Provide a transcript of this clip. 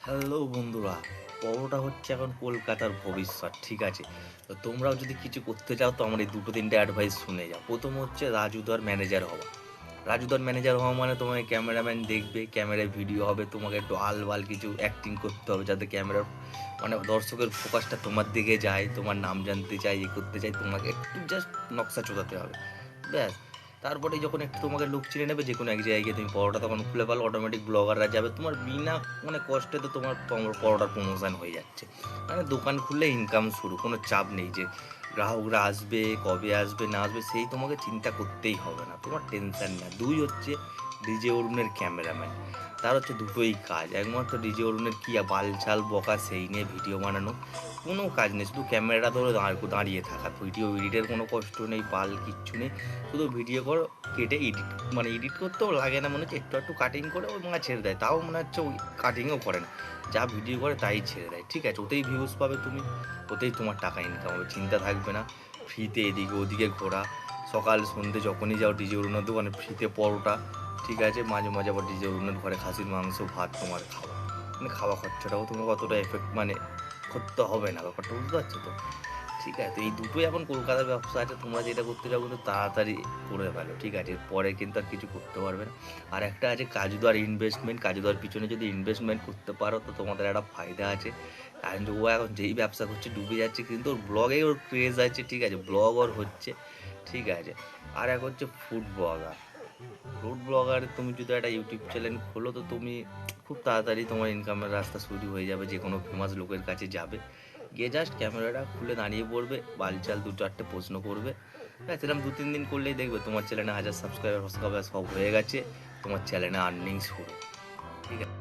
Hello বন্ধুরা, পরোটা হচ্ছে এখন কলকাতার ভবিষ্যৎ, ঠিক আছে? তো তোমরাও যদি কিছু করতে চাও তো আমার এই দুটো তিনটে অ্যাডভাইস শুনে যাও। প্রথম হচ্ছে রাজুদার ম্যানেজার হওয়া। রাজুদার ম্যানেজার হওয়া মানে তোমাকে ক্যামেরাম্যান দেখবে, ক্যামেরায় ভিডিও হবে, তোমাকে একটু আলবাল কিছু অ্যাক্টিং করতে হবে যাতে ক্যামেরার মানে দর্শকের ফোকাসটা তোমার দিকে যায়, তোমার নাম জানতে চাই, করতে চাই, তোমাকে একটু জাস্ট নকশা চোদাতে হবে, ব্যাস। তারপরে যখন একটু তোমাকে লোক চিনে নেবে যে কোনো এক জায়গায় তুমি পরোটা তখন খুলে পারো, অটোমেটিক ব্লগাররা যাবে, তোমার বিনা কষ্টে তো তোমার পরোটার প্রমোশন হয়ে যাচ্ছে। মানে দোকান খুললে ইনকাম শুরু, কোনো চাপ নেই যে গ্রাহকরা আসবে কবে আসবে না আসবে সেই তোমাকে চিন্তা করতেই হবে না, তোমার টেনশন না। দুই হচ্ছে ডিজে অরুণের ক্যামেরাম্যান। তার হচ্ছে দুটোই কাজ, একমাত্র ডিজে অরুণের কি বালছাল বকা সেই নিয়ে ভিডিও বানানো, কোনো কাজ নেই, শুধু ক্যামেরাটা ধরে দাঁড়িয়ে থাকা, ভিডিও এডিটের কোনো কষ্ট নেই, বাল কিচ্ছু নেই, শুধু ভিডিও করো, কেটে এডিট মানে এডিট করতেও লাগে না, মনে হচ্ছে একটু একটু কাটিং করে ওই মনে ছেড়ে দেয়, তাও মনে হচ্ছে ওই কাটিংও করে না, যা ভিডিও করে তাই ছেড়ে দেয়, ঠিক আছে? ওতেই ভিউজ পাবে তুমি, ওতেই তোমার টাকা ইনকাম হবে, চিন্তা থাকবে না। ফ্রিতে এদিকে ওদিকে ঘোরা, সকাল সন্ধ্যে যখনই যাও ডিজে অরুণের দোকানে ফ্রিতে পরোটা, ঠিক আছে? মাঝে মাঝে আবার ডিজে অরুণের ঘরে খাসির মাংস ভাত তোমার খাওয়া, মানে খাওয়া খরচাটাও তোমাকে অতটা এফেক্ট মানে করতে হবে না, ব্যাপারটা বুঝতে পারছো তো? ঠিক আছে, তো এই দুটোই এখন কলকাতার ব্যবসা আছে, তোমরা যেটা করতে যাবো কিন্তু তাড়াতাড়ি করে ফেলো, ঠিক আছে? পরে কিন্তু আর কিছু করতে পারবে না। আর একটা আছে কাজুদার ইনভেস্টমেন্ট, কাজুদার পিছনে যদি ইনভেস্টমেন্ট করতে পারো তো তোমাদের একটা ফায়দা আছে। কারণ ও এখন যেই ব্যবসা করছে ডুবে যাচ্ছে, কিন্তু ওর ব্লগে ওর ক্রেজ আছে, ঠিক আছে? ব্লগ ওর হচ্ছে, ঠিক আছে? আর এক হচ্ছে ফুড ব্লগার। ফুড ব্লগার তুমি যদি একটা ইউটিউব চ্যানেল খোলো তো তুমি খুব তাড়াতাড়ি তোমার ইনকামের রাস্তা শুরু হয়ে যাবে, যে কোনো ফেমাস লোকের কাছে যাবে, গিয়ে জাস্ট ক্যামেরাটা খুলে দাঁড়িয়ে পড়বে, বালচাল দু চারটে প্রশ্ন করবে, ব্যাস। এরকম দু তিন দিন করলেই দেখবে তোমার চ্যানেলে 1000 সাবস্ক্রাইবার সব হয়ে গেছে, তোমার চ্যানেলে আর্নিং শুরু, ঠিক আছে?